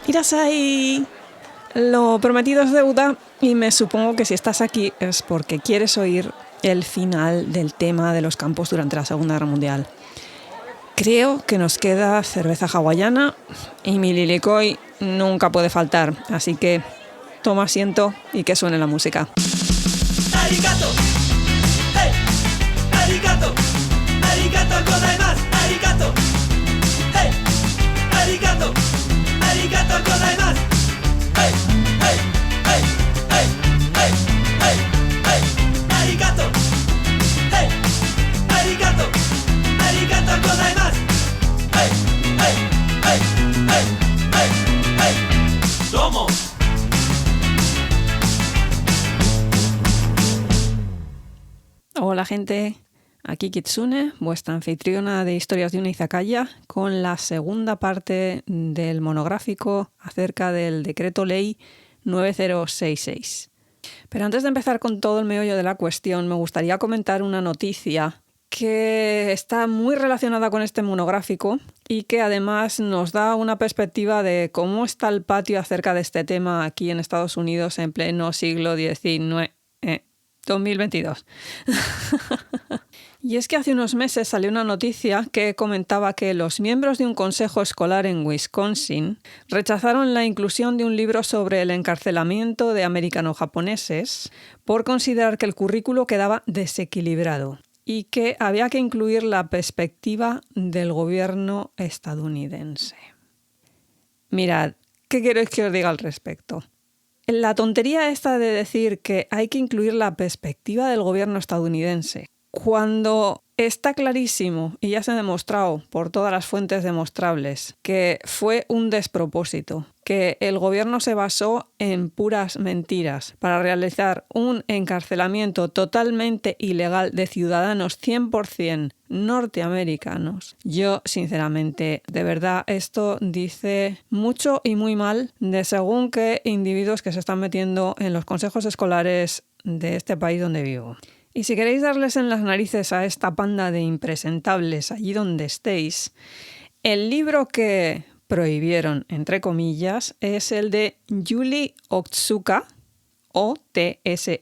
Irasai, lo prometido es deuda y me supongo que si estás aquí es porque quieres oír el final del tema de los campos durante la Segunda Guerra Mundial. Creo que nos queda cerveza hawaiana y mi lilikoi nunca puede faltar, así que toma asiento y que suene la música. Arigato, hey, arigato, arigato gozaimasu, arigato, hey, arigato, arigato gozaimasu, hey, hey, hey, hey, hey, hey, hey, arigato, hey, arigato, arigato gozaimasu, hey, hey, hey, hey, hey, hey, tomo. Hola gente, aquí Kitsune, vuestra anfitriona de Historias de una Izakaya, con la segunda parte del monográfico acerca del Decreto Ley 9066. Pero antes de empezar con todo el meollo de la cuestión, me gustaría comentar una noticia que está muy relacionada con este monográfico y que además nos da una perspectiva de cómo está el patio acerca de este tema aquí en Estados Unidos en pleno siglo XIX. 2022. Y es que hace unos meses salió una noticia que comentaba que los miembros de un consejo escolar en Wisconsin rechazaron la inclusión de un libro sobre el encarcelamiento de americano-japoneses por considerar que el currículo quedaba desequilibrado y que había que incluir la perspectiva del gobierno estadounidense. Mirad, ¿qué queréis que os diga al respecto? La tontería esta de decir que hay que incluir la perspectiva del gobierno estadounidense, cuando está clarísimo y ya se ha demostrado por todas las fuentes demostrables que fue un despropósito, que el gobierno se basó en puras mentiras para realizar un encarcelamiento totalmente ilegal de ciudadanos 100% norteamericanos. Yo, sinceramente, de verdad, esto dice mucho y muy mal de según qué individuos que se están metiendo en los consejos escolares de este país donde vivo. Y si queréis darles en las narices a esta panda de impresentables allí donde estéis, el libro que prohibieron, entre comillas, es el de Yuri Otsuka, O-T-S-U-K-A,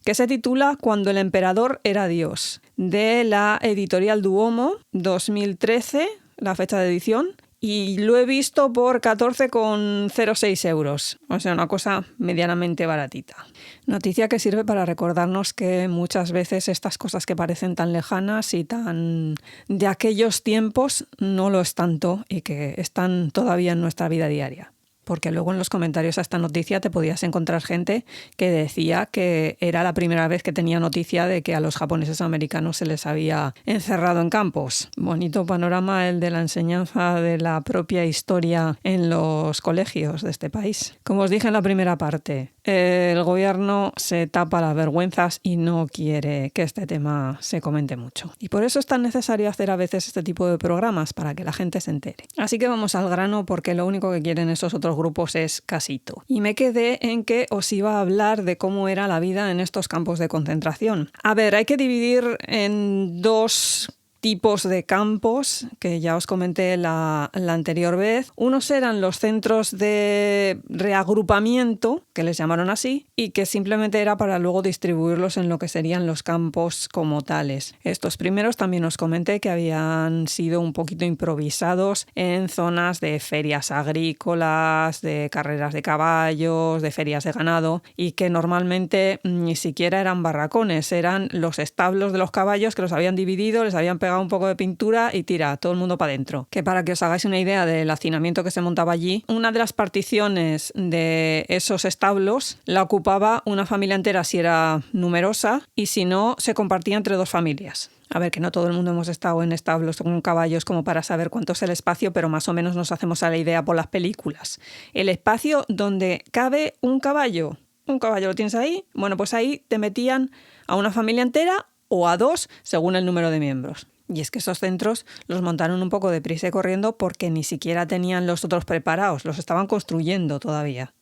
que se titula Cuando el emperador era Dios, de la editorial Duomo, 2013, la fecha de edición, y lo he visto por 14,06 euros, o sea, una cosa medianamente baratita. Noticia que sirve para recordarnos que muchas veces estas cosas que parecen tan lejanas y tan de aquellos tiempos no lo es tanto y que están todavía en nuestra vida diaria. Porque luego en los comentarios a esta noticia te podías encontrar gente que decía que era la primera vez que tenía noticia de que a los japoneses americanos se les había encerrado en campos. Bonito panorama el de la enseñanza de la propia historia en los colegios de este país. Como os dije en la primera parte, el gobierno se tapa las vergüenzas y no quiere que este tema se comente mucho. Y por eso es tan necesario hacer a veces este tipo de programas, para que la gente se entere. Así que vamos al grano, porque lo único que quieren esos otros grupos es casito. Y me quedé en que os iba a hablar de cómo era la vida en estos campos de concentración. A ver, hay que dividir en dos tipos de campos que ya os comenté la anterior vez. Unos eran los centros de reagrupamiento, que les llamaron así, y que simplemente era para luego distribuirlos en lo que serían los campos como tales. Estos primeros también os comenté que habían sido un poquito improvisados en zonas de ferias agrícolas, de carreras de caballos, de ferias de ganado, y que normalmente ni siquiera eran barracones, eran los establos de los caballos que los habían dividido, les habían pegado un poco de pintura y tira, todo el mundo para adentro. Que para que os hagáis una idea del hacinamiento que se montaba allí, una de las particiones de esos establos la ocupaba una familia entera si era numerosa, y si no, se compartía entre dos familias. A ver, que no todo el mundo hemos estado en establos con caballos como para saber cuánto es el espacio, pero más o menos nos hacemos a la idea por las películas. El espacio donde cabe un caballo lo tienes ahí, bueno, pues ahí te metían a una familia entera o a dos, según el número de miembros. Y es que esos centros los montaron un poco deprisa y corriendo porque ni siquiera tenían los otros preparados, los estaban construyendo todavía.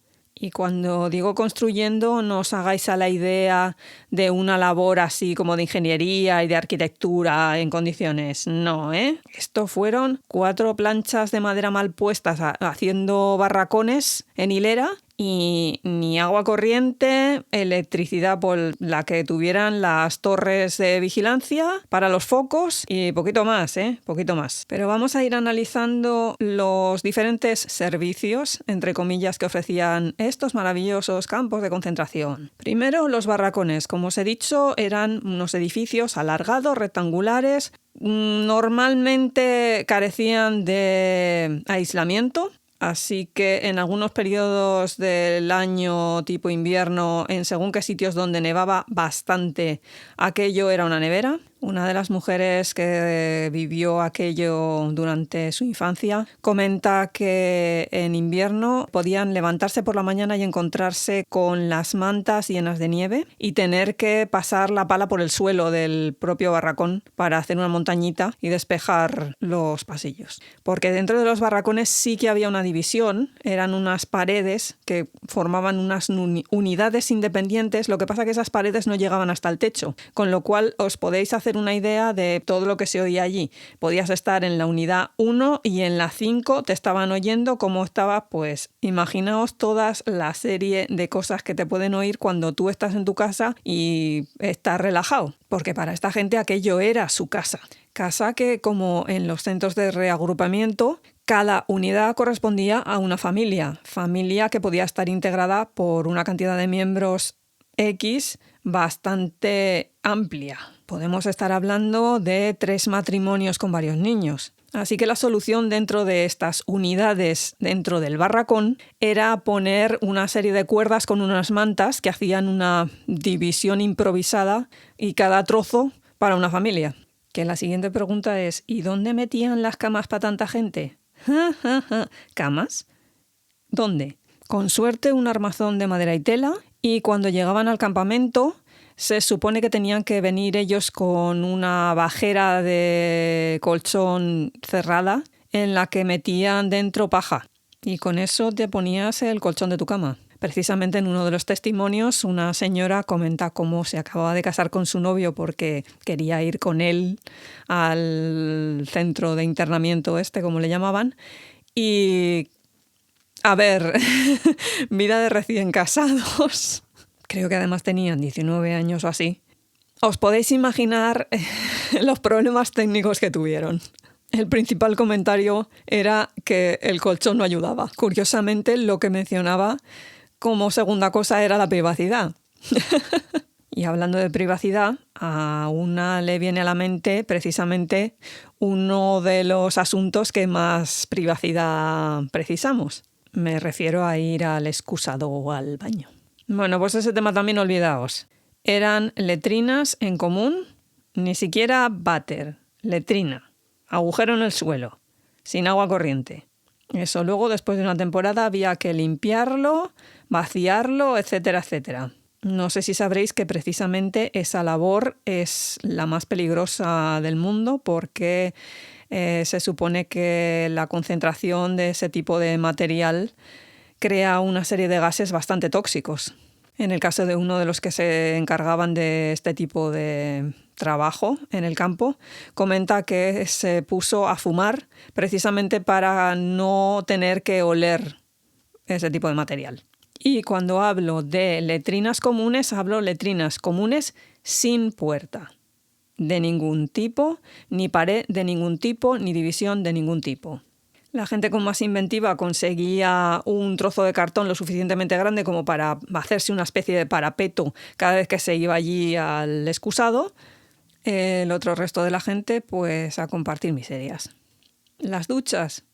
Y cuando digo construyendo, no os hagáis a la idea de una labor así como de ingeniería y de arquitectura en condiciones. No, ¿eh? Esto fueron 4 planchas de madera mal puestas haciendo barracones en hilera y ni agua corriente, electricidad por la que tuvieran las torres de vigilancia para los focos y poquito más, poquito más. Pero vamos a ir analizando los diferentes servicios, entre comillas, que ofrecían estos maravillosos campos de concentración. Primero, los barracones. Como os he dicho, eran unos edificios alargados, rectangulares, normalmente carecían de aislamiento. Así que en algunos periodos del año tipo invierno, en según qué sitios donde nevaba bastante, aquello era una nevera. Una de las mujeres que vivió aquello durante su infancia comenta que en invierno podían levantarse por la mañana y encontrarse con las mantas llenas de nieve y tener que pasar la pala por el suelo del propio barracón para hacer una montañita y despejar los pasillos. Porque dentro de los barracones sí que había una división, eran unas paredes que formaban unas unidades independientes, lo que pasa que esas paredes no llegaban hasta el techo, con lo cual os podéis hacer una idea de todo lo que se oía allí. Podías estar en la unidad 1 y en la 5 te estaban oyendo cómo estaba, pues imaginaos toda la serie de cosas que te pueden oír cuando tú estás en tu casa y estás relajado, porque para esta gente aquello era su casa. Casa que, como en los centros de reagrupamiento, cada unidad correspondía a una familia que podía estar integrada por una cantidad de miembros X bastante amplia. Podemos estar hablando de 3 matrimonios con varios niños. Así que la solución dentro de estas unidades dentro del barracón era poner una serie de cuerdas con unas mantas que hacían una división improvisada y cada trozo para una familia. Que la siguiente pregunta es, ¿y dónde metían las camas para tanta gente? ¿Camas? ¿Dónde? Con suerte un armazón de madera y tela, y cuando llegaban al campamento se supone que tenían que venir ellos con una bajera de colchón cerrada en la que metían dentro paja, y con eso te ponías el colchón de tu cama. Precisamente en uno de los testimonios una señora comenta cómo se acababa de casar con su novio porque quería ir con él al centro de internamiento como le llamaban, y a ver, vida de recién casados. Creo que además tenían 19 años o así. Os podéis imaginar los problemas técnicos que tuvieron. El principal comentario era que el colchón no ayudaba. Curiosamente, lo que mencionaba como segunda cosa era la privacidad. Y hablando de privacidad, a una le viene a la mente precisamente uno de los asuntos que más privacidad precisamos. Me refiero a ir al excusado o al baño. Bueno, pues ese tema también olvidaos. Eran letrinas en común, ni siquiera váter, letrina, agujero en el suelo, sin agua corriente. Eso luego, después de una temporada, había que limpiarlo, vaciarlo, etcétera, etcétera. No sé si sabréis que precisamente esa labor es la más peligrosa del mundo porque se supone que la concentración de ese tipo de material crea una serie de gases bastante tóxicos. En el caso de uno de los que se encargaban de este tipo de trabajo en el campo, comenta que se puso a fumar precisamente para no tener que oler ese tipo de material. Y cuando hablo de letrinas comunes, hablo letrinas comunes sin puerta de ningún tipo, ni pared de ningún tipo, ni división de ningún tipo. La gente con más inventiva conseguía un trozo de cartón lo suficientemente grande como para hacerse una especie de parapeto cada vez que se iba allí al excusado. El otro resto de la gente, pues a compartir miserias. Las duchas,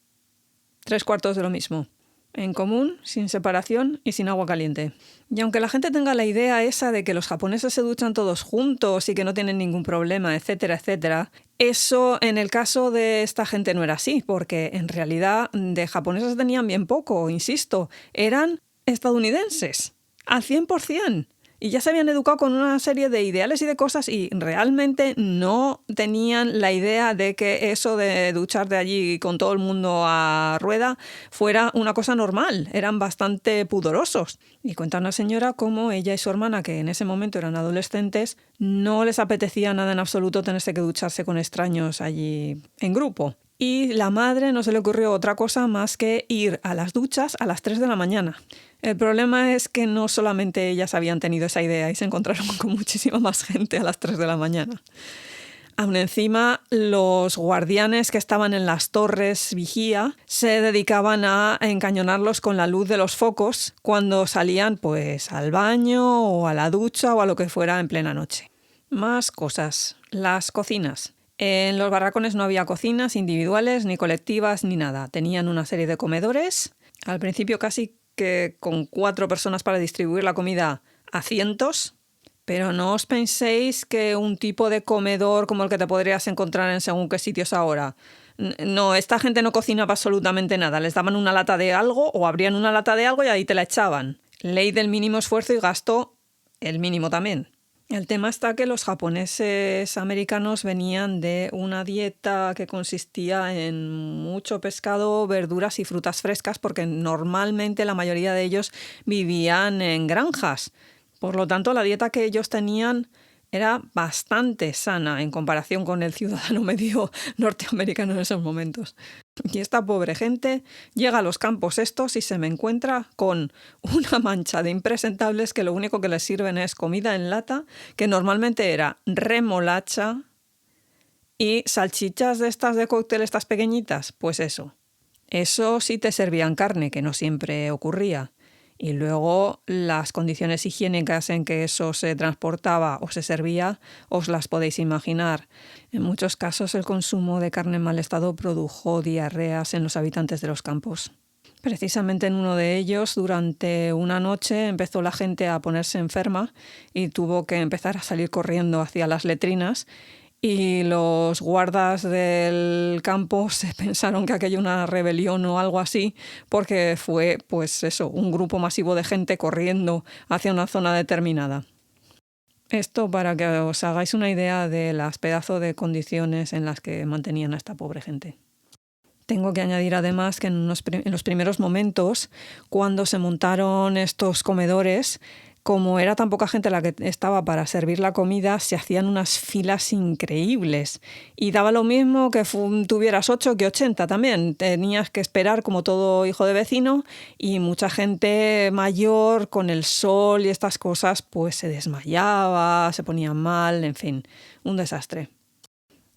3/4 de lo mismo. En común, sin separación y sin agua caliente. Y aunque la gente tenga la idea esa de que los japoneses se duchan todos juntos y que no tienen ningún problema, etcétera, etcétera, eso en el caso de esta gente no era así, porque en realidad de japoneses tenían bien poco, insisto, eran estadounidenses, al 100%. Y ya se habían educado con una serie de ideales y de cosas y realmente no tenían la idea de que eso de ducharte allí con todo el mundo a rueda fuera una cosa normal. Eran bastante pudorosos. Y cuenta una señora cómo ella y su hermana, que en ese momento eran adolescentes, no les apetecía nada en absoluto tenerse que ducharse con extraños allí en grupo. Y la madre no se le ocurrió otra cosa más que ir a las duchas a las 3 de la mañana. El problema es que no solamente ellas habían tenido esa idea y se encontraron con muchísima más gente a las 3 de la mañana. Aún encima, los guardianes que estaban en las torres vigía se dedicaban a encañonarlos con la luz de los focos cuando salían pues al baño o a la ducha o a lo que fuera en plena noche. Más cosas. Las cocinas. En los barracones no había cocinas individuales, ni colectivas, ni nada. Tenían una serie de comedores, al principio casi que con 4 personas para distribuir la comida a cientos, pero no os penséis que un tipo de comedor como el que te podrías encontrar en según qué sitios ahora. No, esta gente no cocinaba absolutamente nada. Les daban una lata de algo o abrían una lata de algo y ahí te la echaban. Ley del mínimo esfuerzo y gasto el mínimo también. El tema está que los japoneses americanos venían de una dieta que consistía en mucho pescado, verduras y frutas frescas, porque normalmente la mayoría de ellos vivían en granjas. Por lo tanto, la dieta que ellos tenían era bastante sana en comparación con el ciudadano medio norteamericano en esos momentos. Y esta pobre gente llega a los campos estos y se me encuentra con una mancha de impresentables que lo único que les sirven es comida en lata, que normalmente era remolacha y salchichas de estas de cóctel, estas pequeñitas. Pues eso. Eso sí te servían carne, que no siempre ocurría. Y luego las condiciones higiénicas en que eso se transportaba o se servía, os las podéis imaginar. En muchos casos el consumo de carne en mal estado produjo diarreas en los habitantes de los campos. Precisamente en uno de ellos, durante una noche, empezó la gente a ponerse enferma y tuvo que empezar a salir corriendo hacia las letrinas. Y los guardas del campo se pensaron que aquello era una rebelión o algo así, porque fue, pues eso, un grupo masivo de gente corriendo hacia una zona determinada. Esto para que os hagáis una idea de las pedazos de condiciones en las que mantenían a esta pobre gente. Tengo que añadir además que en los primeros momentos, cuando se montaron estos comedores, como era tan poca gente la que estaba para servir la comida, se hacían unas filas increíbles. Y daba lo mismo que tuvieras 8 que 80 también. Tenías que esperar como todo hijo de vecino y mucha gente mayor con el sol y estas cosas pues se desmayaba, se ponía mal, en fin, un desastre.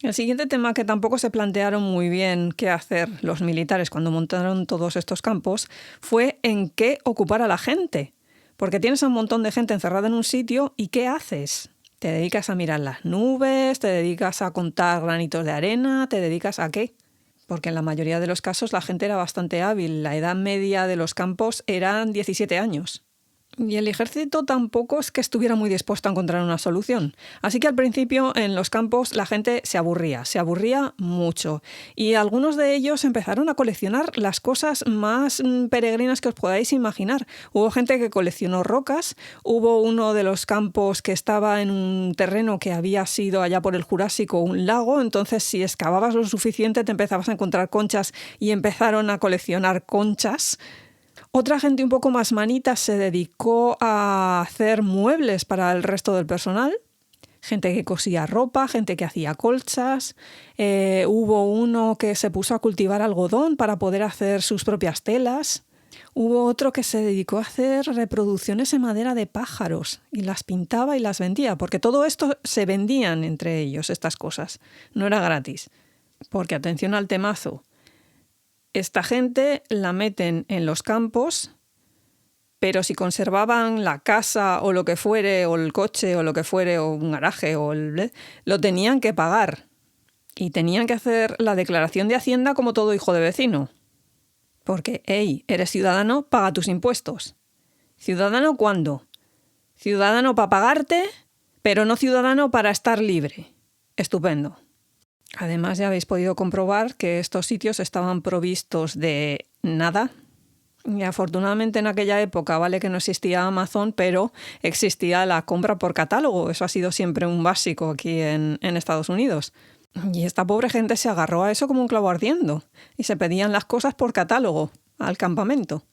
El siguiente tema que tampoco se plantearon muy bien qué hacer los militares cuando montaron todos estos campos fue en qué ocupar a la gente. Porque tienes a un montón de gente encerrada en un sitio y ¿qué haces? ¿Te dedicas a mirar las nubes? ¿Te dedicas a contar granitos de arena? ¿Te dedicas a qué? Porque en la mayoría de los casos la gente era bastante hábil. La edad media de los campos eran 17 años. Y el ejército tampoco es que estuviera muy dispuesto a encontrar una solución. Así que al principio en los campos la gente se aburría mucho. Y algunos de ellos empezaron a coleccionar las cosas más peregrinas que os podáis imaginar. Hubo gente que coleccionó rocas, hubo uno de los campos que estaba en un terreno que había sido allá por el Jurásico un lago, entonces si excavabas lo suficiente te empezabas a encontrar conchas y empezaron a coleccionar conchas. Otra gente un poco más manita se dedicó a hacer muebles para el resto del personal. Gente que cosía ropa, gente que hacía colchas. Hubo uno que se puso a cultivar algodón para poder hacer sus propias telas. Hubo otro que se dedicó a hacer reproducciones en madera de pájaros y las pintaba y las vendía, porque todo esto se vendían entre ellos, estas cosas. No era gratis. Porque atención al temazo. Esta gente la meten en los campos, pero si conservaban la casa o lo que fuere, o el coche o lo que fuere, o un garaje, lo tenían que pagar. Y tenían que hacer la declaración de Hacienda como todo hijo de vecino. Porque, hey, eres ciudadano, paga tus impuestos. ¿Ciudadano cuándo? Ciudadano para pagarte, pero no ciudadano para estar libre. Estupendo. Además, ya habéis podido comprobar que estos sitios estaban provistos de nada, Y afortunadamente en aquella época, vale que no existía Amazon, pero existía la compra por catálogo. Eso ha sido siempre un básico aquí en Estados Unidos. Y esta pobre gente se agarró a eso como un clavo ardiendo y se pedían las cosas por catálogo al campamento.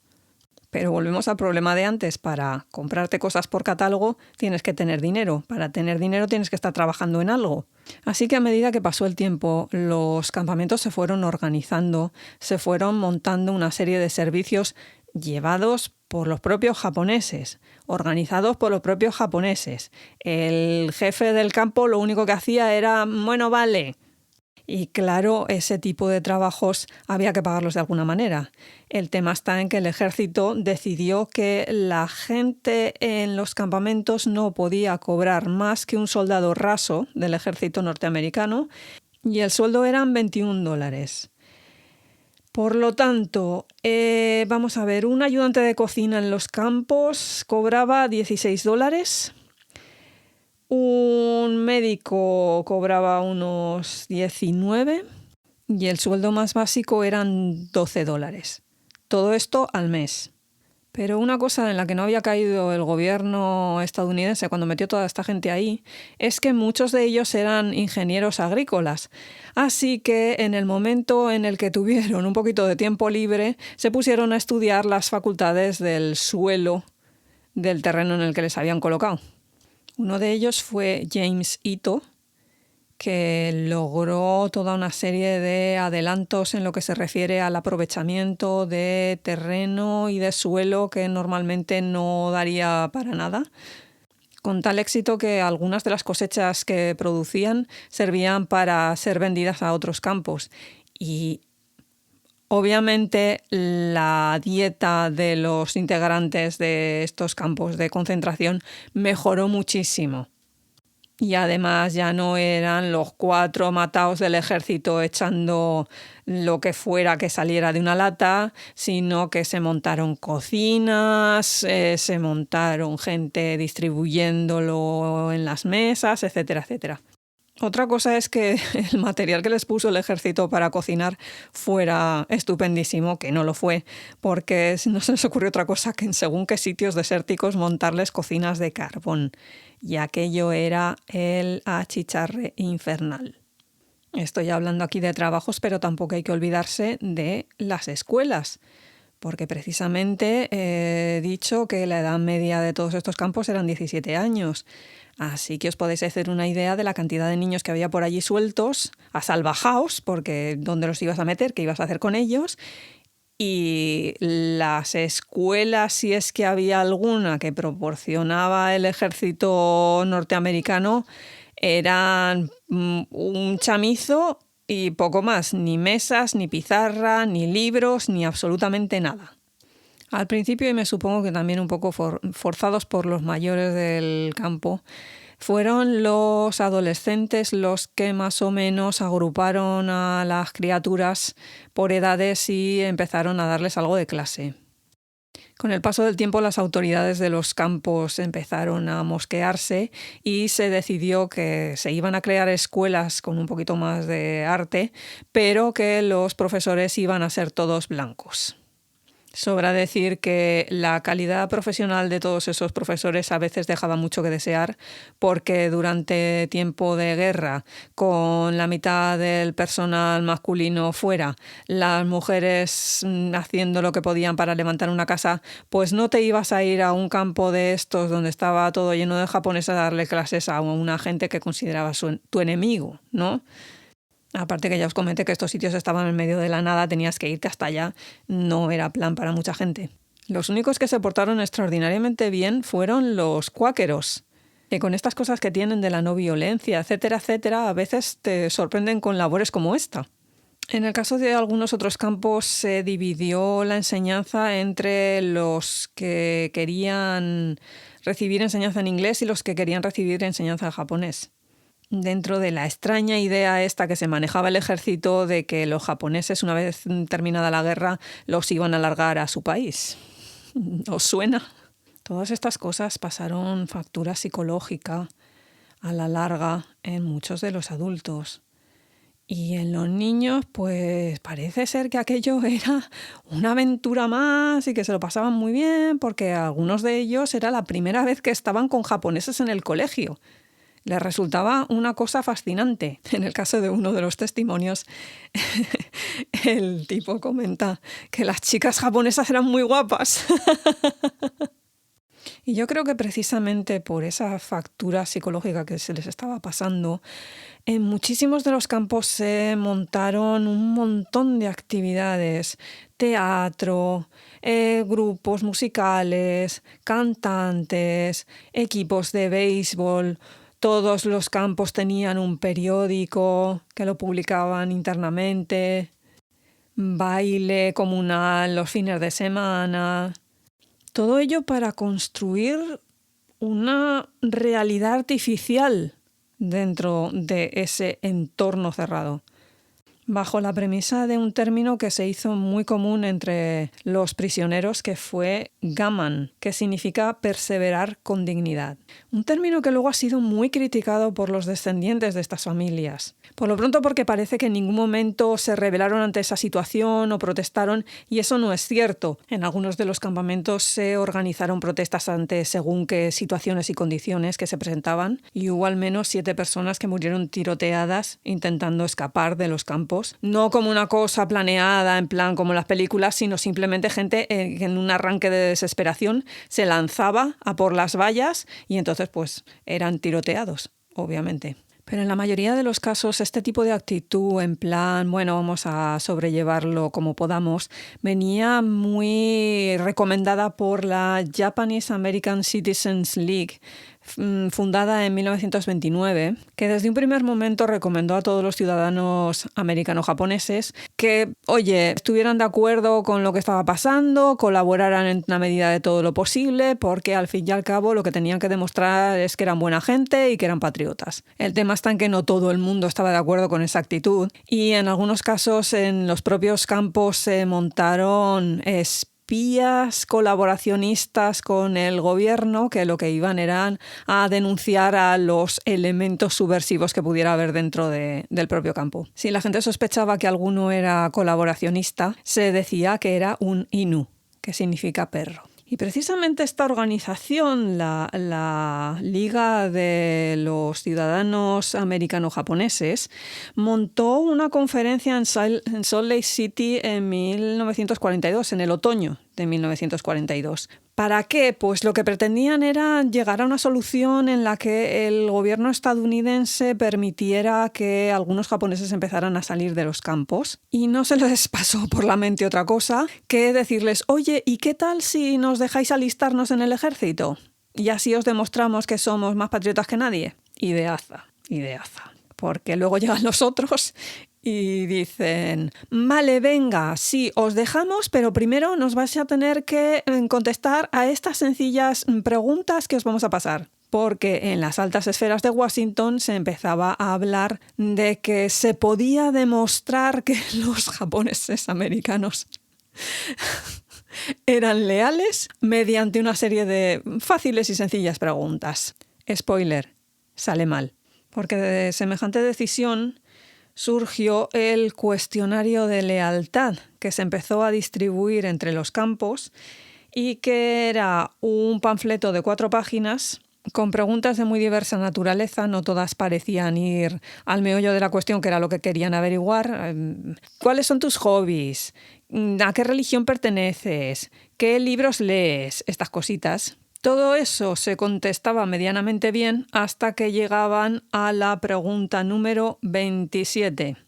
Pero volvemos al problema de antes. Para comprarte cosas por catálogo tienes que tener dinero. Para tener dinero tienes que estar trabajando en algo. Así que a medida que pasó el tiempo, los campamentos se fueron organizando, se fueron montando una serie de servicios llevados por los propios japoneses, organizados por los propios japoneses. El jefe del campo lo único que hacía era, bueno, vale. Y claro, ese tipo de trabajos había que pagarlos de alguna manera. El tema está en que el ejército decidió que la gente en los campamentos no podía cobrar más que un soldado raso del ejército norteamericano y el sueldo eran $21. Por lo tanto, vamos a ver, un ayudante de cocina en los campos cobraba $16. Un médico cobraba unos 19 y el sueldo más básico eran $12. Todo esto al mes. Pero una cosa en la que no había caído el gobierno estadounidense cuando metió toda esta gente ahí es que muchos de ellos eran ingenieros agrícolas. Así que en el momento en el que tuvieron un poquito de tiempo libre, se pusieron a estudiar las facultades del suelo del terreno en el que les habían colocado. Uno de ellos fue James Ito, que logró toda una serie de adelantos en lo que se refiere al aprovechamiento de terreno y de suelo que normalmente no daría para nada, con tal éxito que algunas de las cosechas que producían servían para ser vendidas a otros campos. Y obviamente la dieta de los integrantes de estos campos de concentración mejoró muchísimo. Y además ya no eran los 4 mataos del ejército echando lo que fuera que saliera de una lata, sino que se montaron cocinas, se montaron gente distribuyéndolo en las mesas, etcétera, etcétera. Otra cosa es que el material que les puso el ejército para cocinar fuera estupendísimo, que no lo fue, porque no se les ocurrió otra cosa que en según qué sitios desérticos montarles cocinas de carbón. Y aquello era el achicharre infernal. Estoy hablando aquí de trabajos, pero tampoco hay que olvidarse de las escuelas, porque precisamente he dicho que la edad media de todos estos campos eran 17 años. Así que os podéis hacer una idea de la cantidad de niños que había por allí sueltos, asalvajaos, porque ¿dónde los ibas a meter? ¿Qué ibas a hacer con ellos? Y las escuelas, si es que había alguna que proporcionaba el ejército norteamericano, eran un chamizo y poco más, ni mesas, ni pizarra, ni libros, ni absolutamente nada. Al principio, y me supongo que también un poco forzados por los mayores del campo, fueron los adolescentes los que más o menos agruparon a las criaturas por edades y empezaron a darles algo de clase. Con el paso del tiempo, las autoridades de los campos empezaron a mosquearse y se decidió que se iban a crear escuelas con un poquito más de arte, pero que los profesores iban a ser todos blancos. Sobra decir que la calidad profesional de todos esos profesores a veces dejaba mucho que desear, porque durante tiempo de guerra, con la mitad del personal masculino fuera, las mujeres haciendo lo que podían para levantar una casa, pues no te ibas a ir a un campo de estos donde estaba todo lleno de japoneses a darle clases a una gente que considerabas tu enemigo, ¿no? Aparte que ya os comenté que estos sitios estaban en medio de la nada, tenías que irte hasta allá, no era plan para mucha gente. Los únicos que se portaron extraordinariamente bien fueron los cuáqueros, que con estas cosas que tienen de la no violencia, etcétera, etcétera, a veces te sorprenden con labores como esta. En el caso de algunos otros campos se dividió la enseñanza entre los que querían recibir enseñanza en inglés y los que querían recibir enseñanza en japonés. Dentro de la extraña idea esta que se manejaba el ejército de que los japoneses, una vez terminada la guerra, los iban a largar a su país. ¿Os suena? Todas estas cosas pasaron factura psicológica a la larga en muchos de los adultos. Y en los niños, pues parece ser que aquello era una aventura más y que se lo pasaban muy bien, porque algunos de ellos era la primera vez que estaban con japoneses en el colegio. Les resultaba una cosa fascinante. En el caso de uno de los testimonios, el tipo comenta que las chicas japonesas eran muy guapas. Y yo creo que precisamente por esa factura psicológica que se les estaba pasando, en muchísimos de los campos se montaron un montón de actividades, teatro, grupos musicales, cantantes, equipos de béisbol. Todos los campos tenían un periódico que lo publicaban internamente, baile comunal los fines de semana. Todo ello para construir una realidad artificial dentro de ese entorno cerrado, bajo la premisa de un término que se hizo muy común entre los prisioneros, que fue gaman, que significa perseverar con dignidad. Un término que luego ha sido muy criticado por los descendientes de estas familias. Por lo pronto porque parece que en ningún momento se rebelaron ante esa situación o protestaron, y eso no es cierto. En algunos de los campamentos se organizaron protestas ante según qué situaciones y condiciones que se presentaban, y hubo al menos 7 personas que murieron tiroteadas intentando escapar de los campos. No como una cosa planeada, en plan como las películas, sino simplemente gente que en un arranque de desesperación se lanzaba a por las vallas y entonces pues eran tiroteados, obviamente. Pero en la mayoría de los casos este tipo de actitud en plan, bueno, vamos a sobrellevarlo como podamos, venía muy recomendada por la Japanese American Citizens League, fundada en 1929, que desde un primer momento recomendó a todos los ciudadanos americano-japoneses que, oye, estuvieran de acuerdo con lo que estaba pasando, colaboraran en la medida de todo lo posible, porque al fin y al cabo lo que tenían que demostrar es que eran buena gente y que eran patriotas. El tema está en que no todo el mundo estaba de acuerdo con esa actitud, y en algunos casos en los propios campos se montaron espías colaboracionistas con el gobierno, que lo que iban eran a denunciar a los elementos subversivos que pudiera haber dentro del propio campo. Si la gente sospechaba que alguno era colaboracionista, se decía que era un inu, que significa perro. Y precisamente esta organización, la Liga de los Ciudadanos Americano-Japoneses, montó una conferencia en Salt Lake City en 1942, en el otoño de 1942. ¿Para qué? Pues lo que pretendían era llegar a una solución en la que el gobierno estadounidense permitiera que algunos japoneses empezaran a salir de los campos, y no se les pasó por la mente otra cosa que decirles, oye, ¿y qué tal si nos dejáis alistarnos en el ejército? Y así os demostramos que somos más patriotas que nadie. Ideaza. Porque luego llegan los otros y dicen, vale, venga, sí, os dejamos, pero primero nos vais a tener que contestar a estas sencillas preguntas que os vamos a pasar. Porque en las altas esferas de Washington se empezaba a hablar de que se podía demostrar que los japoneses americanos eran leales mediante una serie de fáciles y sencillas preguntas. Spoiler, sale mal. Porque de semejante decisión surgió el cuestionario de lealtad, que se empezó a distribuir entre los campos y que era un panfleto de 4 páginas con preguntas de muy diversa naturaleza. No todas parecían ir al meollo de la cuestión, que era lo que querían averiguar. ¿Cuáles son tus hobbies? ¿A qué religión perteneces? ¿Qué libros lees? Estas cositas. Todo eso se contestaba medianamente bien hasta que llegaban a la pregunta número 27,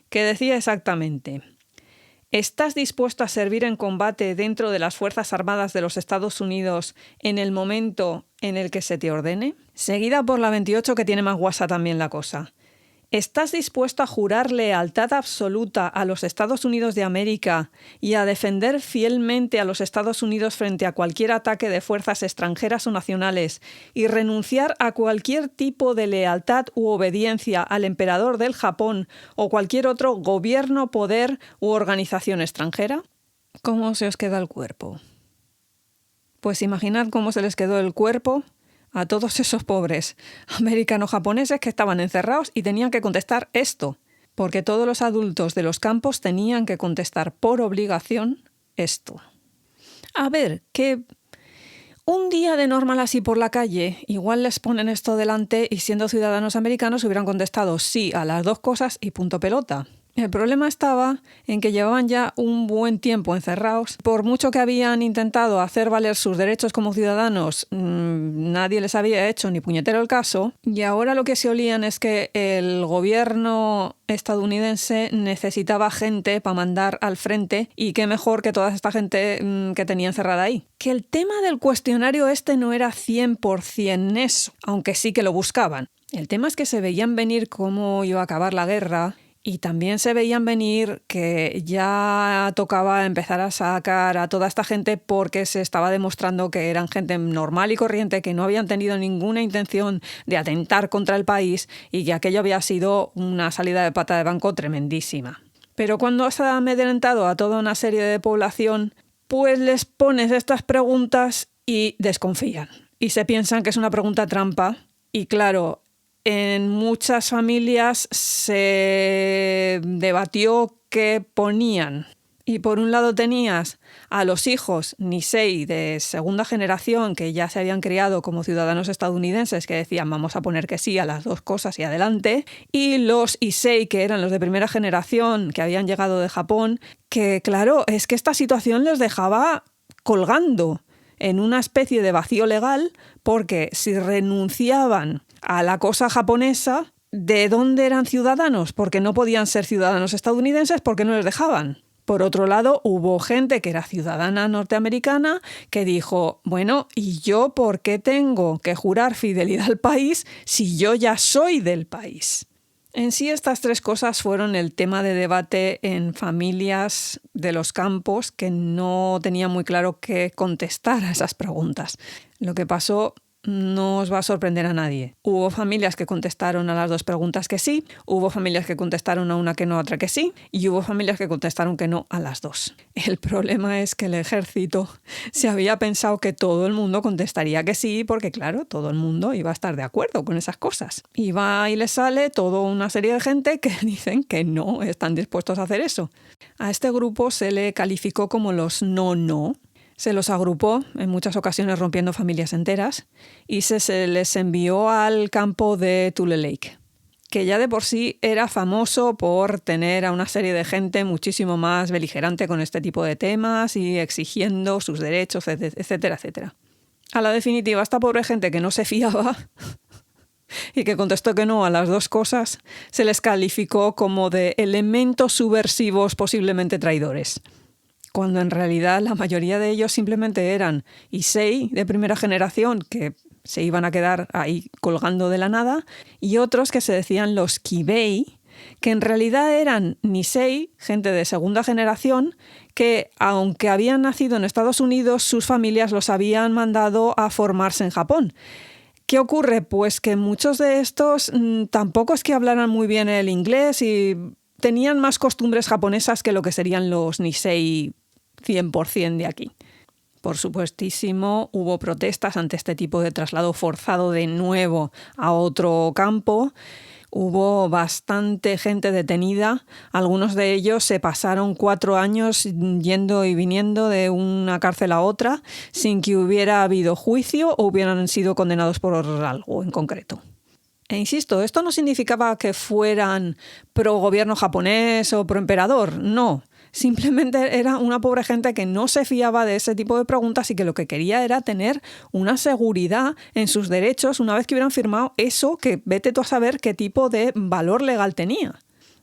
que decía exactamente: ¿estás dispuesto a servir en combate dentro de las Fuerzas Armadas de los Estados Unidos en el momento en el que se te ordene? Seguida por la 28, que tiene más guasa también la cosa. ¿Estás dispuesto a jurar lealtad absoluta a los Estados Unidos de América y a defender fielmente a los Estados Unidos frente a cualquier ataque de fuerzas extranjeras o nacionales y renunciar a cualquier tipo de lealtad u obediencia al emperador del Japón o cualquier otro gobierno, poder u organización extranjera? ¿Cómo se os queda el cuerpo? Pues imaginad cómo se les quedó el cuerpo a todos esos pobres americano-japoneses que estaban encerrados y tenían que contestar esto. porque todos los adultos de los campos tenían que contestar por obligación esto. A ver, que un día de normal así por la calle, igual les ponen esto delante y siendo ciudadanos americanos hubieran contestado sí a las dos cosas y punto pelota. El problema estaba en que llevaban ya un buen tiempo encerrados. Por mucho que habían intentado hacer valer sus derechos como ciudadanos, nadie les había hecho ni puñetero el caso. Y ahora lo que se olían es que el gobierno estadounidense necesitaba gente para mandar al frente y qué mejor que toda esta gente que tenía encerrada ahí. Que el tema del cuestionario este no era 100% eso, aunque sí que lo buscaban. El tema es que se veían venir cómo iba a acabar la guerra. Y también se veían venir que ya tocaba empezar a sacar a toda esta gente porque se estaba demostrando que eran gente normal y corriente, que no habían tenido ninguna intención de atentar contra el país y que aquello había sido una salida de pata de banco tremendísima. Pero cuando se ha amedrentado a toda una serie de población, pues les pones estas preguntas y desconfían. Y se piensan que es una pregunta trampa. Y claro, en muchas familias se debatió qué ponían. Y por un lado tenías a los hijos Nisei de segunda generación que ya se habían criado como ciudadanos estadounidenses que decían vamos a poner que sí a las dos cosas y adelante. Y los Issei que eran los de primera generación que habían llegado de Japón, que claro, es que esta situación les dejaba colgando en una especie de vacío legal porque si renunciaban a la cosa japonesa, ¿de dónde eran ciudadanos? Porque no podían ser ciudadanos estadounidenses porque no les dejaban. Por otro lado, hubo gente que era ciudadana norteamericana que dijo, bueno, ¿y yo por qué tengo que jurar fidelidad al país si yo ya soy del país? En sí, estas tres cosas fueron el tema de debate en familias de los campos que no tenían muy claro qué contestar a esas preguntas. Lo que pasó no os va a sorprender a nadie. Hubo familias que contestaron a las dos preguntas que sí, hubo familias que contestaron a una que no, a otra que sí, y hubo familias que contestaron que no a las dos. El problema es que el ejército se había pensado que todo el mundo contestaría que sí, porque claro, todo el mundo iba a estar de acuerdo con esas cosas. Y va y le sale toda una serie de gente que dicen que no están dispuestos a hacer eso. A este grupo se le calificó como los no. Se los agrupó, en muchas ocasiones rompiendo familias enteras, y se les envió al campo de Tule Lake, que ya de por sí era famoso por tener a una serie de gente muchísimo más beligerante con este tipo de temas y exigiendo sus derechos, etcétera, etcétera. A la definitiva, esta pobre gente que no se fiaba y que contestó que no a las dos cosas, se les calificó como de elementos subversivos posiblemente traidores, cuando en realidad la mayoría de ellos simplemente eran Issei de primera generación que se iban a quedar ahí colgando de la nada, y otros que se decían los Kibei, que en realidad eran Nisei, gente de segunda generación, que aunque habían nacido en Estados Unidos, sus familias los habían mandado a formarse en Japón. ¿Qué ocurre? Pues que muchos de estos tampoco es que hablaran muy bien el inglés y tenían más costumbres japonesas que lo que serían los Nisei 100% de aquí. Por supuestísimo, hubo protestas ante este tipo de traslado forzado de nuevo a otro campo. Hubo bastante gente detenida. Algunos de ellos se pasaron 4 años yendo y viniendo de una cárcel a otra sin que hubiera habido juicio o hubieran sido condenados por algo en concreto. E insisto, esto no significaba que fueran pro gobierno japonés o pro emperador, no. Simplemente era una pobre gente que no se fiaba de ese tipo de preguntas y que lo que quería era tener una seguridad en sus derechos una vez que hubieran firmado eso que vete tú a saber qué tipo de valor legal tenía.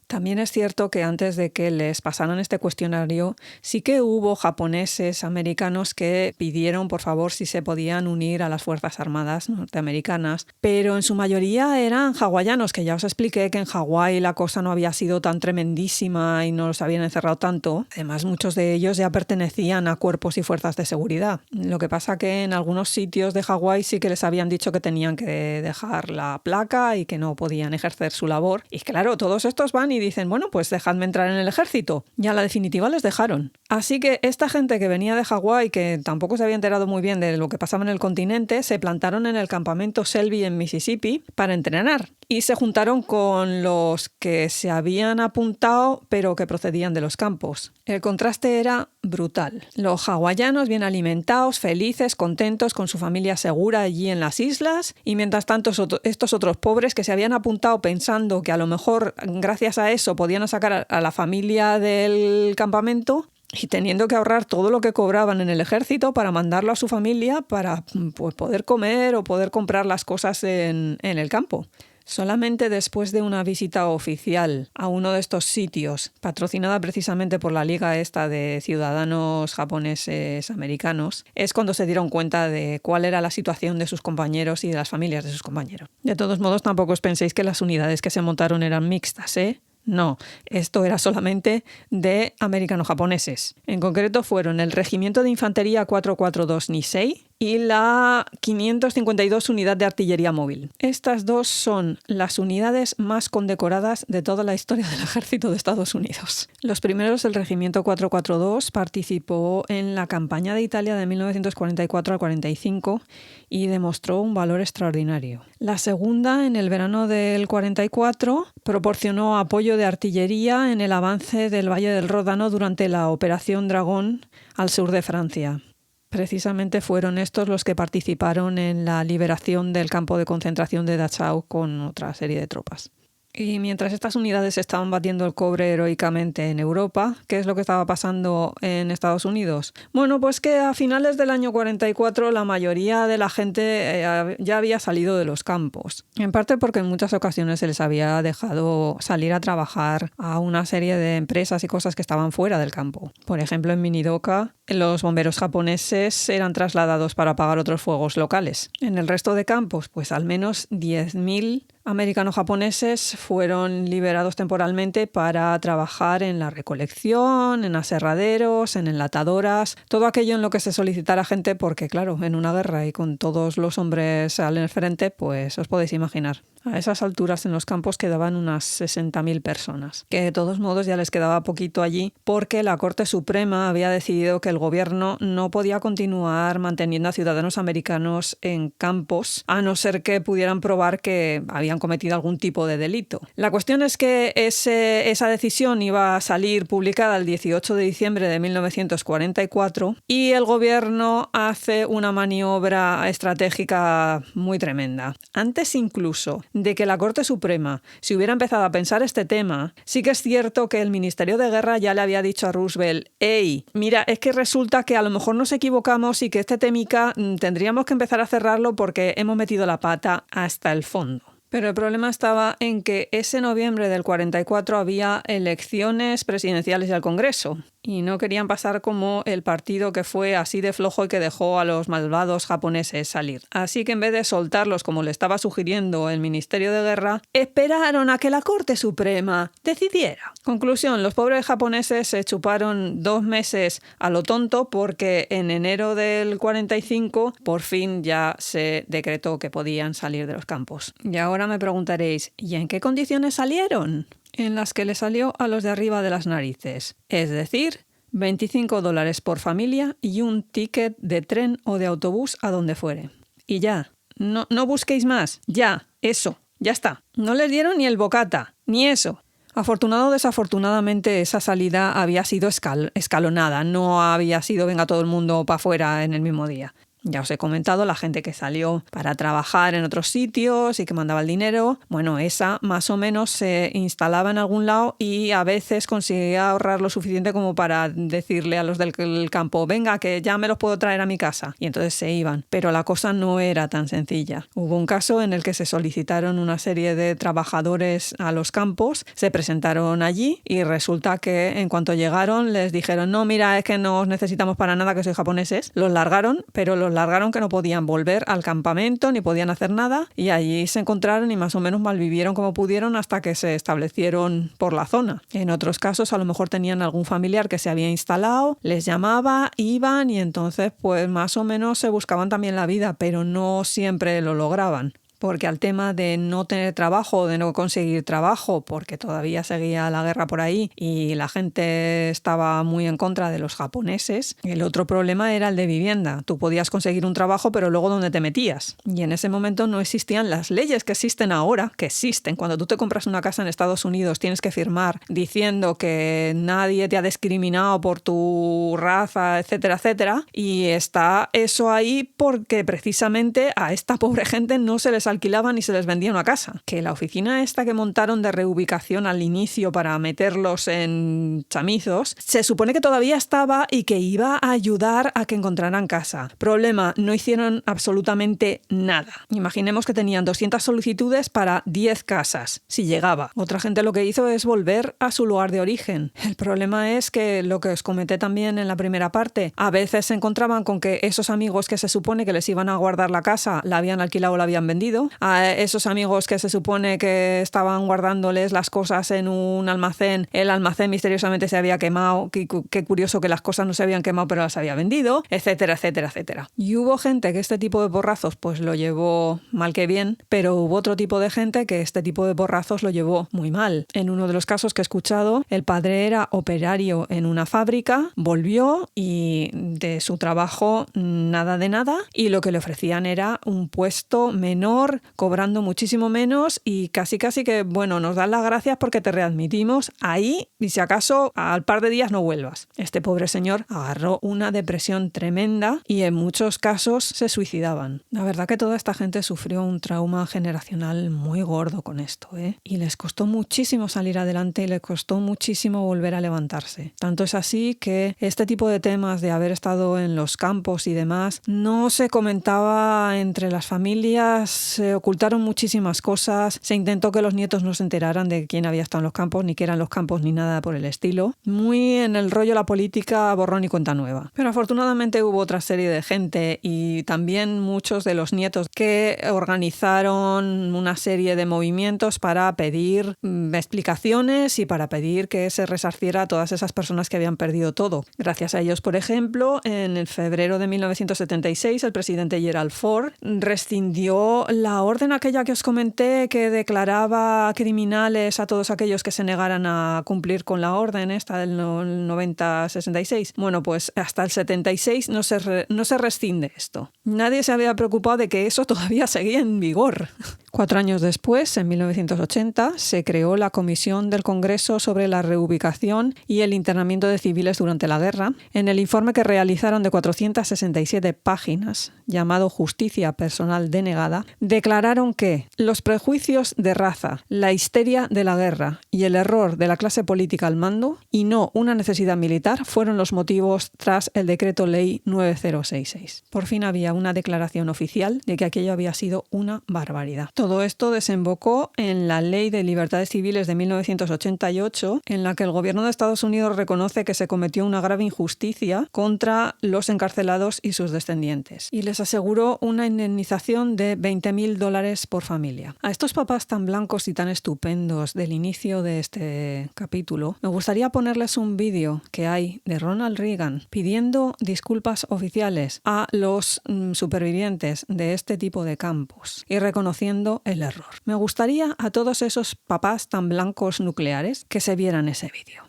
También es cierto que antes de que les pasaran este cuestionario, sí que hubo japoneses americanos que pidieron, por favor, si se podían unir a las Fuerzas Armadas norteamericanas, pero en su mayoría eran hawaianos, que ya os expliqué que en Hawái la cosa no había sido tan tremendísima y no los habían encerrado tanto. Además, muchos de ellos ya pertenecían a cuerpos y fuerzas de seguridad. Lo que pasa que en algunos sitios de Hawái sí que les habían dicho que tenían que dejar la placa y que no podían ejercer su labor. Y claro, todos estos van y dicen, bueno, pues dejadme entrar en el ejército. Y a la definitiva les dejaron. Así que esta gente que venía de Hawái, que tampoco se había enterado muy bien de lo que pasaba en el continente, se plantaron en el campamento Selby en Mississippi para entrenar. Y se juntaron con los que se habían apuntado pero que procedían de los campos. El contraste era brutal. Los hawaianos bien alimentados, felices, contentos, con su familia segura allí en las islas, y mientras tanto estos otros pobres que se habían apuntado pensando que a lo mejor gracias a eso podían sacar a la familia del campamento, y teniendo que ahorrar todo lo que cobraban en el ejército para mandarlo a su familia para pues, poder comer o poder comprar las cosas en el campo. Solamente después de una visita oficial a uno de estos sitios, patrocinada precisamente por la Liga esta de Ciudadanos Japoneses Americanos, es cuando se dieron cuenta de cuál era la situación de sus compañeros y de las familias de sus compañeros. De todos modos, tampoco os penséis que las unidades que se montaron eran mixtas, ¿eh? No, esto era solamente de americano-japoneses. En concreto fueron el Regimiento de Infantería 442 Nisei y la 552 Unidad de Artillería Móvil. Estas dos son las unidades más condecoradas de toda la historia del ejército de Estados Unidos. Los primeros, el Regimiento 442, participó en la campaña de Italia de 1944 al 45 y demostró un valor extraordinario. La segunda, en el verano del 44, proporcionó apoyo de artillería en el avance del Valle del Ródano durante la Operación Dragón al sur de Francia. Precisamente fueron estos los que participaron en la liberación del campo de concentración de Dachau con otra serie de tropas. Y mientras estas unidades estaban batiendo el cobre heroicamente en Europa, ¿qué es lo que estaba pasando en Estados Unidos? Bueno, pues que a finales del año 44 la mayoría de la gente ya había salido de los campos. En parte porque en muchas ocasiones se les había dejado salir a trabajar a una serie de empresas y cosas que estaban fuera del campo. Por ejemplo, en Minidoka, los bomberos japoneses eran trasladados para apagar otros fuegos locales. En el resto de campos, pues al menos 10.000 americano-japoneses fueron liberados temporalmente para trabajar en la recolección, en aserraderos, en enlatadoras, todo aquello en lo que se solicitara gente porque, claro, en una guerra y con todos los hombres al frente, pues os podéis imaginar. A esas alturas en los campos quedaban unas 60.000 personas, que de todos modos ya les quedaba poquito allí porque la Corte Suprema había decidido que el gobierno no podía continuar manteniendo a ciudadanos americanos en campos a no ser que pudieran probar que habían cometido algún tipo de delito. La cuestión es que esa decisión iba a salir publicada el 18 de diciembre de 1944 y el gobierno hace una maniobra estratégica muy tremenda. Antes incluso de que la Corte Suprema se hubiera empezado a pensar este tema, sí que es cierto que el Ministerio de Guerra ya le había dicho a Roosevelt, «Ey, mira, es que resulta que a lo mejor nos equivocamos y que este temica tendríamos que empezar a cerrarlo porque hemos metido la pata hasta el fondo». Pero el problema estaba en que ese noviembre del 44 había elecciones presidenciales y al Congreso. Y no querían pasar como el partido que fue así de flojo y que dejó a los malvados japoneses salir. Así que en vez de soltarlos como le estaba sugiriendo el Ministerio de Guerra, esperaron a que la Corte Suprema decidiera. Conclusión, los pobres japoneses se chuparon 2 meses a lo tonto porque en enero del 45 por fin ya se decretó que podían salir de los campos. Y ahora me preguntaréis, ¿y en qué condiciones salieron? En las que le salió a los de arriba de las narices. Es decir, $25 por familia y un ticket de tren o de autobús a donde fuere. Y ya, no busquéis más, ya, eso, ya está. No les dieron ni el bocata, ni eso. Afortunado o desafortunadamente esa salida había sido escalonada, no había sido venga todo el mundo para afuera en el mismo día. Ya os he comentado la gente que salió para trabajar en otros sitios y que mandaba el dinero. Bueno, esa más o menos se instalaba en algún lado y a veces conseguía ahorrar lo suficiente como para decirle a los del campo, venga, que ya me los puedo traer a mi casa. Y entonces se iban. Pero la cosa no era tan sencilla. Hubo un caso en el que se solicitaron una serie de trabajadores a los campos, se presentaron allí y resulta que en cuanto llegaron les dijeron, no, mira, es que no os necesitamos para nada, que sois japoneses. Los largaron, pero los largaron que no podían volver al campamento ni podían hacer nada y allí se encontraron y más o menos malvivieron como pudieron hasta que se establecieron por la zona. En otros casos a lo mejor tenían algún familiar que se había instalado, les llamaba, iban y entonces pues más o menos se buscaban también la vida, pero no siempre lo lograban. porque al tema de no tener trabajo, de no conseguir trabajo, porque todavía seguía la guerra por ahí y la gente estaba muy en contra de los japoneses, el otro problema era el de vivienda. Tú podías conseguir un trabajo, pero luego ¿dónde te metías? Y en ese momento no existían las leyes que existen ahora, que existen. Cuando tú te compras una casa en Estados Unidos tienes que firmar diciendo que nadie te ha discriminado por tu raza, etcétera, etcétera. Y está eso ahí porque precisamente a esta pobre gente no se les alquilaban y se les vendía una casa. Que la oficina esta que montaron de reubicación al inicio para meterlos en chamizos, se supone que todavía estaba y que iba a ayudar a que encontraran casa. Problema, no hicieron absolutamente nada. Imaginemos que tenían 200 solicitudes para 10 casas, si llegaba. Otra gente lo que hizo es volver a su lugar de origen. El problema es que, lo que os comenté también en la primera parte, a veces se encontraban con que esos amigos que se supone que les iban a guardar la casa la habían alquilado o la habían vendido. A esos amigos que se supone que estaban guardándoles las cosas en un almacén, el almacén misteriosamente se había quemado. Qué curioso que las cosas no se habían quemado pero las había vendido, etcétera, etcétera, etcétera. Y hubo gente que este tipo de porrazos pues lo llevó mal que bien, pero hubo otro tipo de gente que este tipo de porrazos lo llevó muy mal. En uno de los casos que he escuchado, el padre era operario en una fábrica, volvió y de su trabajo nada de nada, y lo que le ofrecían era un puesto menor, cobrando muchísimo menos y casi que, bueno, nos dan las gracias porque te readmitimos ahí y si acaso al par de días no vuelvas. Este pobre señor agarró una depresión tremenda y en muchos casos se suicidaban. La verdad que toda esta gente sufrió un trauma generacional muy gordo con esto, ¿eh? Y les costó muchísimo salir adelante y les costó muchísimo volver a levantarse. Tanto es así que este tipo de temas de haber estado en los campos y demás no se comentaba entre las familias, se ocultaron muchísimas cosas, se intentó que los nietos no se enteraran de quién había estado en los campos, ni qué eran los campos, ni nada por el estilo. Muy en el rollo la política, borrón y cuenta nueva. Pero afortunadamente hubo otra serie de gente y también muchos de los nietos que organizaron una serie de movimientos para pedir explicaciones y para pedir que se resarciera a todas esas personas que habían perdido todo. Gracias a ellos, por ejemplo, en el febrero de 1976, el presidente Gerald Ford rescindió la orden aquella que os comenté que declaraba criminales a todos aquellos que se negaran a cumplir con la orden esta del 90-66. Bueno, pues hasta el 76 no se rescinde esto. Nadie se había preocupado de que eso todavía seguía en vigor. 4 años después, en 1980, se creó la Comisión del Congreso sobre la reubicación y el internamiento de civiles durante la guerra. En el informe que realizaron de 467 páginas, llamado Justicia Personal Denegada, declararon que los prejuicios de raza, la histeria de la guerra y el error de la clase política al mando, y no una necesidad militar, fueron los motivos tras el Decreto Ley 9066. Por fin había una declaración oficial de que aquello había sido una barbaridad. Todo esto desembocó en la Ley de Libertades Civiles de 1988, en la que el gobierno de Estados Unidos reconoce que se cometió una grave injusticia contra los encarcelados y sus descendientes, y les aseguró una indemnización de $20.000 por familia. A estos papás tan blancos y tan estupendos del inicio de este capítulo, me gustaría ponerles un vídeo que hay de Ronald Reagan pidiendo disculpas oficiales a los supervivientes de este tipo de campos y reconociendo el error. Me gustaría a todos esos papás tan blancos nucleares que se vieran ese vídeo.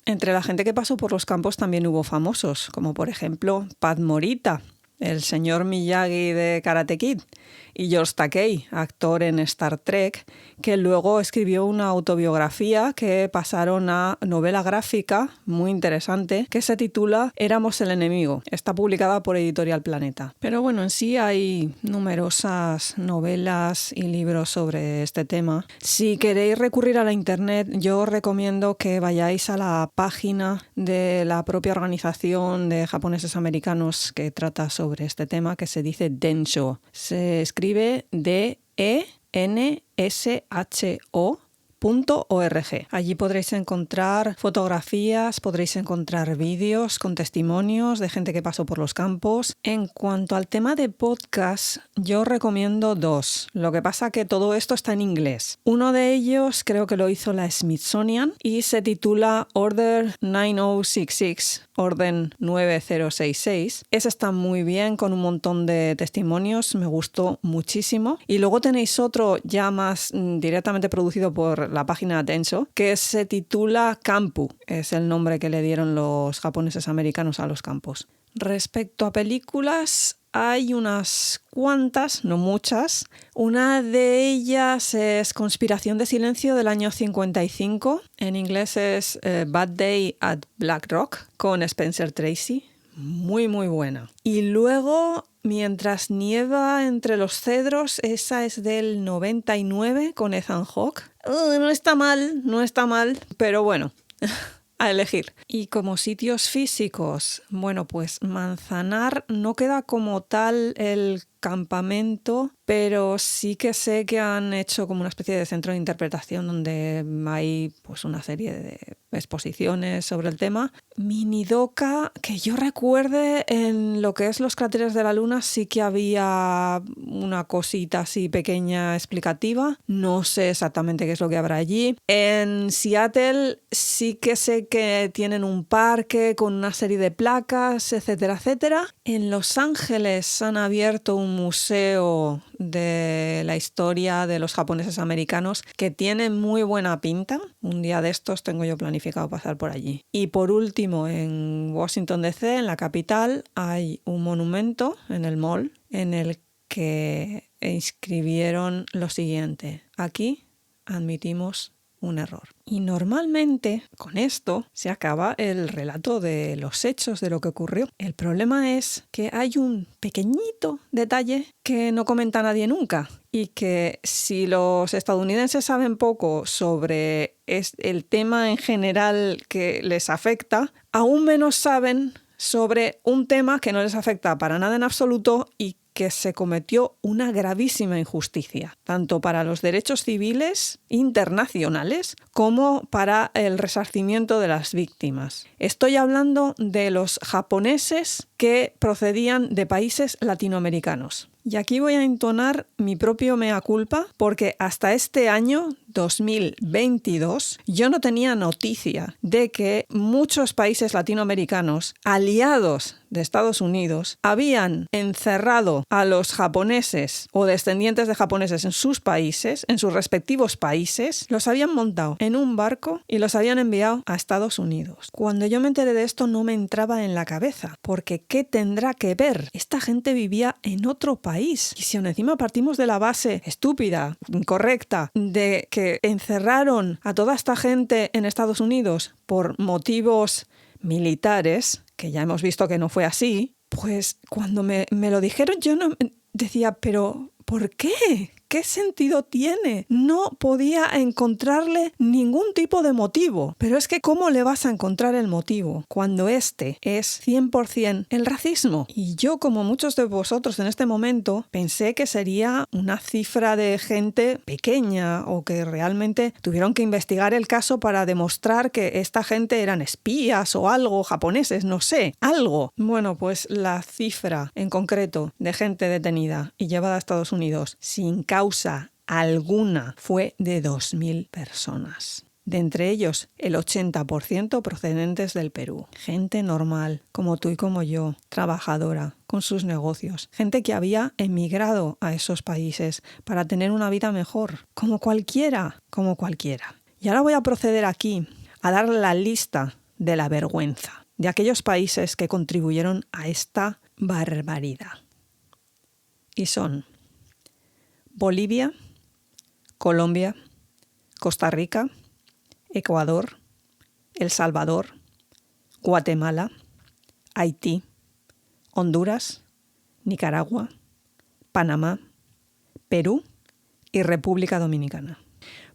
Entre la gente que pasó por los campos también hubo famosos, como por ejemplo Pat Morita, el señor Miyagi de Karate Kid, y George Takei, actor en Star Trek, que luego escribió una autobiografía que pasaron a novela gráfica muy interesante que se titula Éramos el enemigo. Está publicada por Editorial Planeta. Pero bueno, en sí hay numerosas novelas y libros sobre este tema. Si queréis recurrir a la internet, yo os recomiendo que vayáis a la página de la propia organización de japoneses americanos que trata sobre este tema, que se dice Densho. Se escribe D-E-N-S-H-O, Allí podréis encontrar fotografías, podréis encontrar vídeos con testimonios de gente que pasó por los campos. En cuanto al tema de podcast, yo recomiendo 2. Lo que pasa que todo esto está en inglés. Uno de ellos creo que lo hizo la Smithsonian y se titula Order 9066. Orden 9066. Ese está muy bien, con un montón de testimonios, me gustó muchísimo. Y luego tenéis otro ya más directamente producido por la página Denso, que se titula Kampu, es el nombre que le dieron los japoneses americanos a los campos. Respecto a películas, hay unas cuantas, no muchas. Una de ellas es Conspiración de Silencio del año 55. En inglés es Bad Day at Black Rock con Spencer Tracy. Muy, muy buena. Y luego, Mientras nieva entre los cedros, esa es del 99 con Ethan Hawke. No está mal, pero bueno. A elegir. Y como sitios físicos, bueno, pues Manzanar no queda como tal el campamento, pero sí que sé que han hecho como una especie de centro de interpretación donde hay pues una serie de exposiciones sobre el tema. Minidoka, que yo recuerde, en lo que es los cráteres de la Luna sí que había una cosita así pequeña explicativa. No sé exactamente qué es lo que habrá allí. En Seattle sí que sé que tienen un parque con una serie de placas, etcétera, etcétera. En Los Ángeles han abierto un museo de la historia de los japoneses americanos que tiene muy buena pinta. Un día de estos tengo yo planificado pasar por allí. Y por último, en Washington DC, en la capital, hay un monumento en el Mall en el que inscribieron lo siguiente: aquí admitimos un error. Y normalmente con esto se acaba el relato de los hechos, de lo que ocurrió. El problema es que hay un pequeñito detalle que no comenta nadie nunca, y que si los estadounidenses saben poco sobre el tema en general que les afecta, aún menos saben sobre un tema que no les afecta para nada en absoluto y que se cometió una gravísima injusticia, tanto para los derechos civiles internacionales como para el resarcimiento de las víctimas. Estoy hablando de los japoneses que procedían de países latinoamericanos. Y aquí voy a entonar mi propio mea culpa, porque hasta este año, 2022, yo no tenía noticia de que muchos países latinoamericanos, aliados de Estados Unidos, habían encerrado a los japoneses o descendientes de japoneses en sus países, en sus respectivos países, los habían montado en un barco y los habían enviado a Estados Unidos. Cuando yo me enteré de esto no me entraba en la cabeza, porque ¿qué tendrá que ver? Esta gente vivía en otro país. Y si aún encima partimos de la base estúpida, incorrecta, de que encerraron a toda esta gente en Estados Unidos por motivos militares, que ya hemos visto que no fue así, pues cuando me lo dijeron yo no decía, pero ¿por qué? ¿Qué sentido tiene? No podía encontrarle ningún tipo de motivo. Pero es que ¿cómo le vas a encontrar el motivo cuando este es 100% el racismo? Y yo, como muchos de vosotros en este momento, pensé que sería una cifra de gente pequeña o que realmente tuvieron que investigar el caso para demostrar que esta gente eran espías o algo, japoneses, no sé, algo. Bueno, pues la cifra en concreto de gente detenida y llevada a Estados Unidos sin causa alguna fue de 2.000 personas. De entre ellos, el 80% procedentes del Perú. Gente normal, como tú y como yo, trabajadora, con sus negocios. Gente que había emigrado a esos países para tener una vida mejor. Como cualquiera. Y ahora voy a proceder aquí a dar la lista de la vergüenza de aquellos países que contribuyeron a esta barbaridad. Y son Bolivia, Colombia, Costa Rica, Ecuador, El Salvador, Guatemala, Haití, Honduras, Nicaragua, Panamá, Perú y República Dominicana.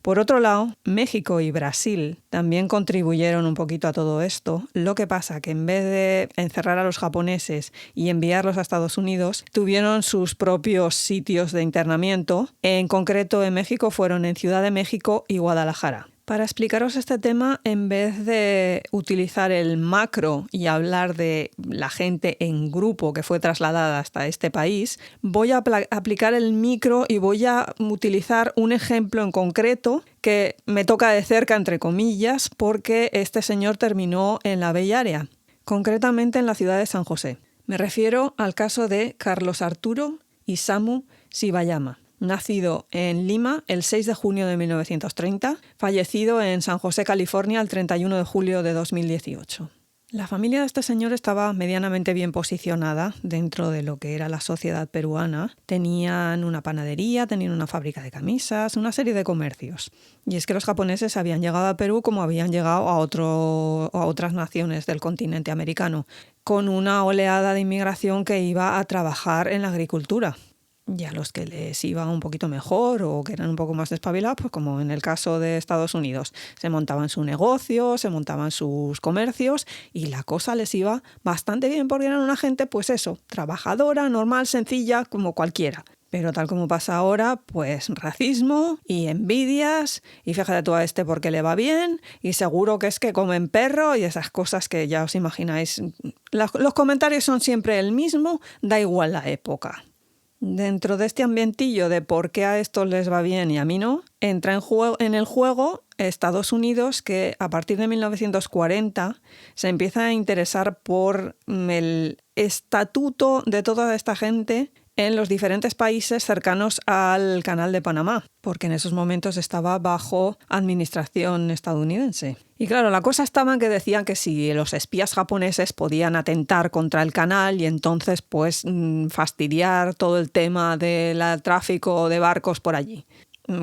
Por otro lado, México y Brasil también contribuyeron un poquito a todo esto. Lo que pasa que en vez de encerrar a los japoneses y enviarlos a Estados Unidos, tuvieron sus propios sitios de internamiento. En concreto, en México fueron en Ciudad de México y Guadalajara. Para explicaros este tema, en vez de utilizar el macro y hablar de la gente en grupo que fue trasladada hasta este país, voy a aplicar el micro y voy a utilizar un ejemplo en concreto que me toca de cerca, entre comillas, porque este señor terminó en la Bay Area, concretamente en la ciudad de San José. Me refiero al caso de Carlos Arturo Isamu Shibayama. Nacido en Lima el 6 de junio de 1930, fallecido en San José, California, el 31 de julio de 2018. La familia de este señor estaba medianamente bien posicionada dentro de lo que era la sociedad peruana. Tenían una panadería, tenían una fábrica de camisas, una serie de comercios. Y es que los japoneses habían llegado a Perú como habían llegado a otras naciones del continente americano, con una oleada de inmigración que iba a trabajar en la agricultura. Y a los que les iba un poquito mejor o que eran un poco más despabilados, pues como en el caso de Estados Unidos, se montaban su negocio, se montaban sus comercios y la cosa les iba bastante bien porque eran una gente, pues eso, trabajadora, normal, sencilla, como cualquiera. Pero tal como pasa ahora, pues racismo y envidias y fíjate tú a este porque le va bien y seguro que es que comen perro y esas cosas que ya os imagináis. Los comentarios son siempre el mismo, da igual la época. Dentro de este ambientillo de por qué a estos les va bien y a mí no, entra en el juego Estados Unidos, que a partir de 1940 se empieza a interesar por el estatuto de toda esta gente en los diferentes países cercanos al Canal de Panamá, porque en esos momentos estaba bajo administración estadounidense. Y claro, la cosa estaba en que decían que si los espías japoneses podían atentar contra el canal y entonces pues fastidiar todo el tema del tráfico de barcos por allí.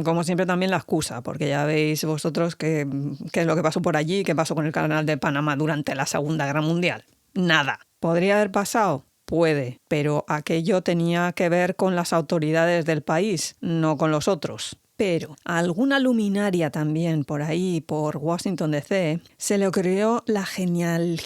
Como siempre también la excusa, porque ya veis vosotros qué es lo que pasó por allí, qué pasó con el Canal de Panamá durante la Segunda Guerra Mundial. Nada. ¿Podría haber pasado? Puede, pero aquello tenía que ver con las autoridades del país, no con los otros. Pero a alguna luminaria también por ahí, por Washington DC, se le ocurrió la genial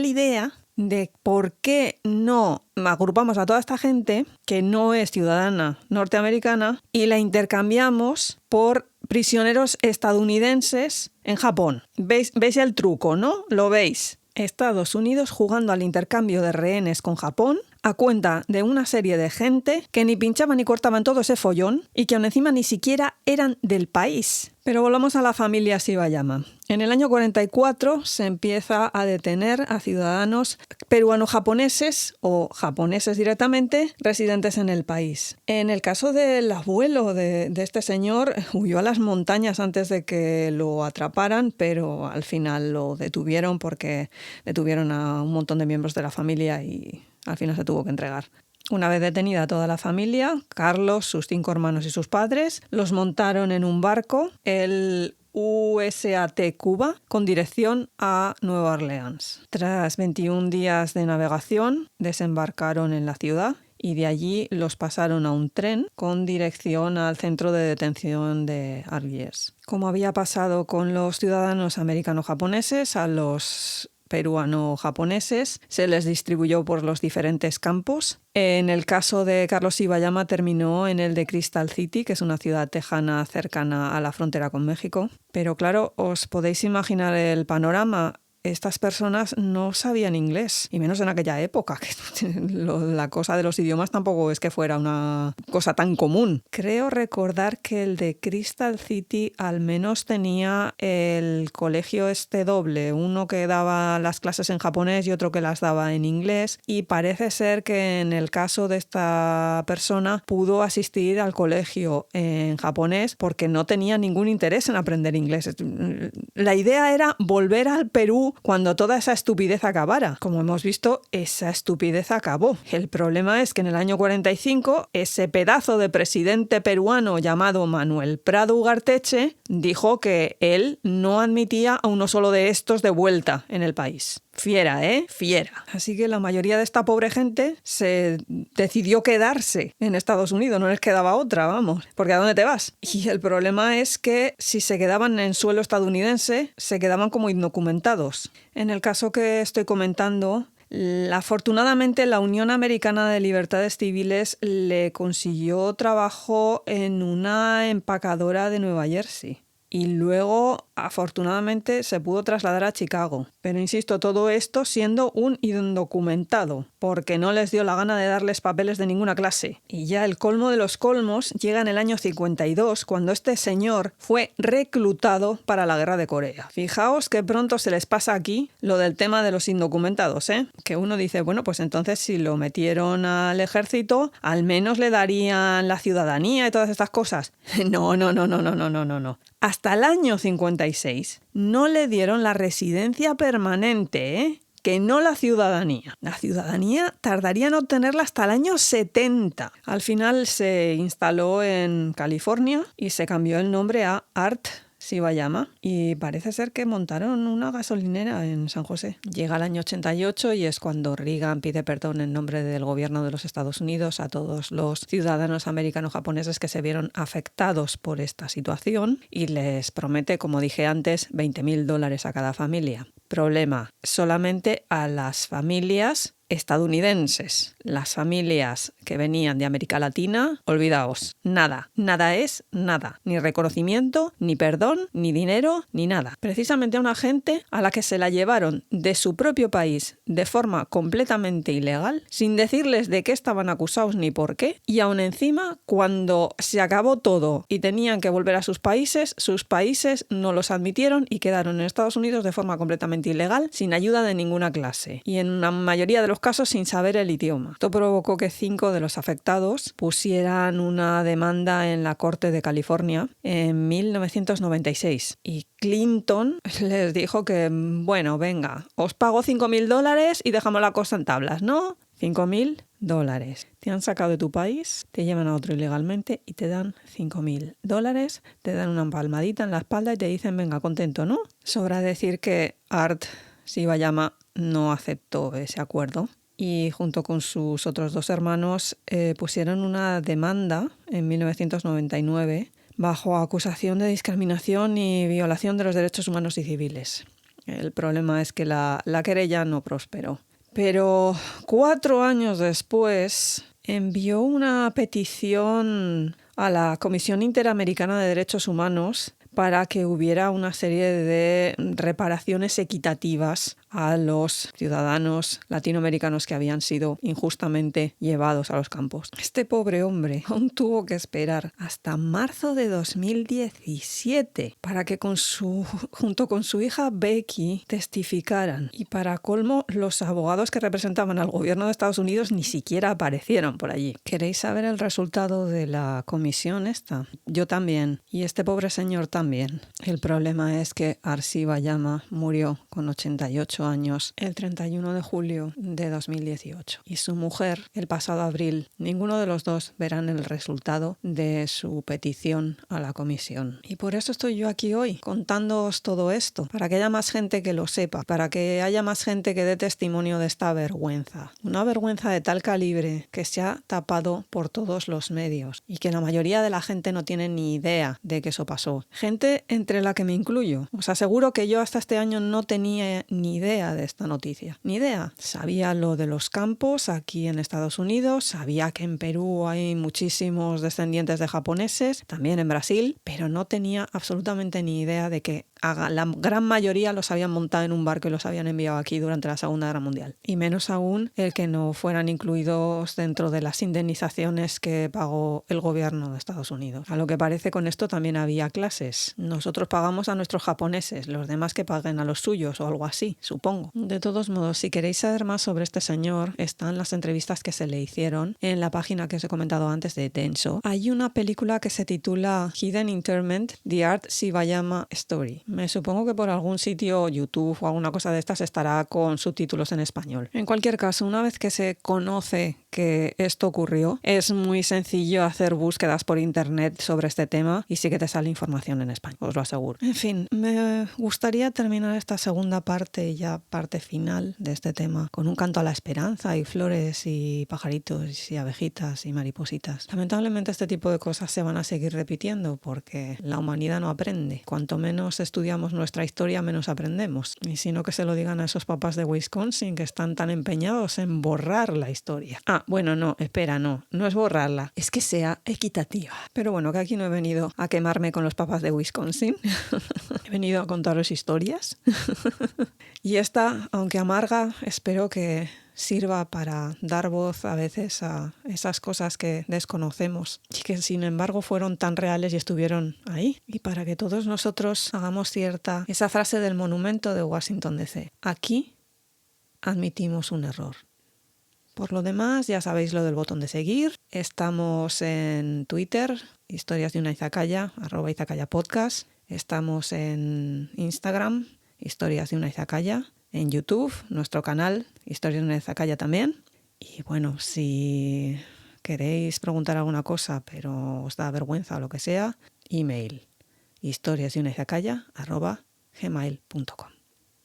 idea de por qué no agrupamos a toda esta gente que no es ciudadana norteamericana y la intercambiamos por prisioneros estadounidenses en Japón. ¿Veis el truco, no? ¿Lo veis? Estados Unidos jugando al intercambio de rehenes con Japón a cuenta de una serie de gente que ni pinchaban ni cortaban todo ese follón y que aún encima ni siquiera eran del país. Pero volvamos a la familia Shibayama. En el año 44 se empieza a detener a ciudadanos peruano-japoneses o japoneses directamente residentes en el país. En el caso del abuelo de este señor, huyó a las montañas antes de que lo atraparan, pero al final lo detuvieron porque detuvieron a un montón de miembros de la familia y al final se tuvo que entregar. Una vez detenida toda la familia, Carlos, sus 5 hermanos y sus padres los montaron en un barco, el USAT Cuba, con dirección a Nueva Orleans. Tras 21 días de navegación, desembarcaron en la ciudad y de allí los pasaron a un tren con dirección al centro de detención de Algiers. Como había pasado con los ciudadanos americano-japoneses, a los peruano-japoneses se les distribuyó por los diferentes campos. En el caso de Carlos Shibayama terminó en el de Crystal City, que es una ciudad tejana cercana a la frontera con México. Pero claro, os podéis imaginar el panorama. Estas personas no sabían inglés, y menos en aquella época, que la cosa de los idiomas tampoco es que fuera una cosa tan común. Creo recordar que el de Crystal City al menos tenía el colegio doble, uno que daba las clases en japonés y otro que las daba en inglés, y parece ser que en el caso de esta persona pudo asistir al colegio en japonés porque no tenía ningún interés en aprender inglés. La idea era volver al Perú cuando toda esa estupidez acabara. Como hemos visto, esa estupidez acabó. El problema es que en el año 45, ese pedazo de presidente peruano llamado Manuel Prado Ugarteche dijo que él no admitía a uno solo de estos de vuelta en el país. Fiera, ¿eh? Fiera. Así que la mayoría de esta pobre gente se decidió quedarse en Estados Unidos, no les quedaba otra, vamos, porque ¿a dónde te vas? Y el problema es que si se quedaban en suelo estadounidense, se quedaban como indocumentados. En el caso que estoy comentando, afortunadamente la Unión Americana de Libertades Civiles le consiguió trabajo en una empacadora de Nueva Jersey. Y luego, afortunadamente, se pudo trasladar a Chicago. Pero insisto, todo esto siendo un indocumentado, porque no les dio la gana de darles papeles de ninguna clase. Y ya el colmo de los colmos llega en el año 52, cuando este señor fue reclutado para la Guerra de Corea. Fijaos que pronto se les pasa aquí lo del tema de los indocumentados, ¿eh? Que uno dice, bueno, pues entonces si lo metieron al ejército, al menos le darían la ciudadanía y todas estas cosas. No. Hasta el año 56 no le dieron la residencia permanente, ¿eh? Que no la ciudadanía. La ciudadanía tardaría en obtenerla hasta el año 70. Al final se instaló en California y se cambió el nombre a Art Sivayama y parece ser que montaron una gasolinera en San José. Llega el año 88 y es cuando Reagan pide perdón en nombre del gobierno de los Estados Unidos a todos los ciudadanos americano-japoneses que se vieron afectados por esta situación y les promete, como dije antes, $20,000 a cada familia. Problema, solamente a las familias estadounidenses. Las familias que venían de América Latina, olvidaos, nada es nada, ni reconocimiento, ni perdón, ni dinero, ni nada. Precisamente a una gente a la que se la llevaron de su propio país de forma completamente ilegal, sin decirles de qué estaban acusados ni por qué, y aún encima, cuando se acabó todo y tenían que volver a sus países no los admitieron y quedaron en Estados Unidos de forma completamente ilegal, sin ayuda de ninguna clase, y en una mayoría de los casos sin saber el idioma. Esto provocó que 5 de los afectados pusieran una demanda en la Corte de California en 1996 y Clinton les dijo que, bueno, venga, os pago $5,000 y dejamos la cosa en tablas, ¿no? $5,000. Te han sacado de tu país, te llevan a otro ilegalmente y te dan $5,000. Te dan una palmadita en la espalda y te dicen, venga, contento, ¿no? Sobra decir que Art Sivayama no aceptó ese acuerdo y junto con sus otros 2 hermanos pusieron una demanda en 1999 bajo acusación de discriminación y violación de los derechos humanos y civiles. El problema es que la querella no prosperó. Pero 4 años después envió una petición a la Comisión Interamericana de Derechos Humanos para que hubiera una serie de reparaciones equitativas a los ciudadanos latinoamericanos que habían sido injustamente llevados a los campos. Este pobre hombre aún tuvo que esperar hasta marzo de 2017 para que junto con su hija Becky testificaran. Y para colmo, los abogados que representaban al gobierno de Estados Unidos ni siquiera aparecieron por allí. ¿Queréis saber el resultado de la comisión esta? Yo también. Y este pobre señor también. El problema es que Art Sivayama murió con 88 años el 31 de julio de 2018 y su mujer el pasado abril. Ninguno de los dos verán el resultado de su petición a la comisión. Y por eso estoy yo aquí hoy contándoos todo esto, para que haya más gente que lo sepa, para que haya más gente que dé testimonio de esta vergüenza. Una vergüenza de tal calibre que se ha tapado por todos los medios y que la mayoría de la gente no tiene ni idea de que eso pasó. Gente entre la que me incluyo. Os aseguro que yo hasta este año no tenía ni idea de esta noticia. Ni idea. Sabía lo de los campos aquí en Estados Unidos, sabía que en Perú hay muchísimos descendientes de japoneses, también en Brasil, pero no tenía absolutamente ni idea de que la gran mayoría los habían montado en un barco y los habían enviado aquí durante la Segunda Guerra Mundial. Y menos aún el que no fueran incluidos dentro de las indemnizaciones que pagó el gobierno de Estados Unidos. A lo que parece, con esto también había clases. Nosotros pagamos a nuestros japoneses, los demás que paguen a los suyos o algo así, supongo. De todos modos, si queréis saber más sobre este señor, están las entrevistas que se le hicieron en la página que os he comentado antes de Densho. Hay una película que se titula Hidden Interment, The Art Sivayama Story. Me supongo que por algún sitio, YouTube o alguna cosa de estas, estará con subtítulos en español. En cualquier caso, una vez que se conoce que esto ocurrió. Es muy sencillo hacer búsquedas por internet sobre este tema y sí que te sale información en español, os lo aseguro. En fin, me gustaría terminar esta segunda parte, ya parte final de este tema, con un canto a la esperanza y flores y pajaritos y abejitas y maripositas. Lamentablemente este tipo de cosas se van a seguir repitiendo porque la humanidad no aprende. Cuanto menos estudiamos nuestra historia, menos aprendemos. Y si no, que se lo digan a esos papás de Wisconsin que están tan empeñados en borrar la historia. Bueno, no, espera, no es borrarla, es que sea equitativa. Pero bueno, que aquí no he venido a quemarme con los papás de Wisconsin. He venido a contaros historias. Y esta, aunque amarga, espero que sirva para dar voz a veces a esas cosas que desconocemos y que sin embargo fueron tan reales y estuvieron ahí. Y para que todos nosotros hagamos cierta esa frase del monumento de Washington DC. Aquí admitimos un error. Por lo demás, ya sabéis lo del botón de seguir. Estamos en Twitter, historias de una izakaya, @izakayapodcast. Estamos en Instagram, historias de una izakaya. En YouTube, nuestro canal, Historias de una izakaya también. Y bueno, si queréis preguntar alguna cosa, pero os da vergüenza o lo que sea, email historiasdeunaizakaya@gmail.com.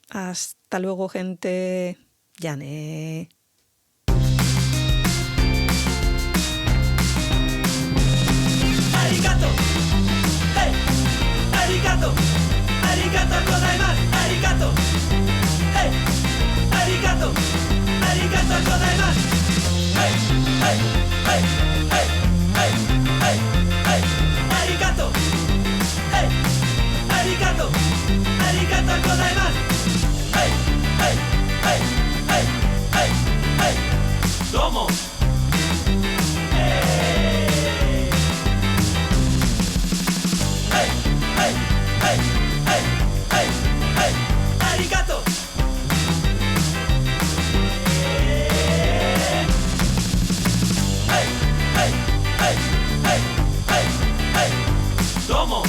Hasta luego, gente. Yane. Arigato, hey, arigato, arigato gozaimasu, arigato, hey, arigato, arigato gozaimasu, hey, hey, hey, hey, hey, hey, hey, arigato, hey, arigato, arigato gozaimasu, hey, hey, hey, hey, hey, hey, domo. Arigato. Hey, hey, hey, hey, hey, hey, domo.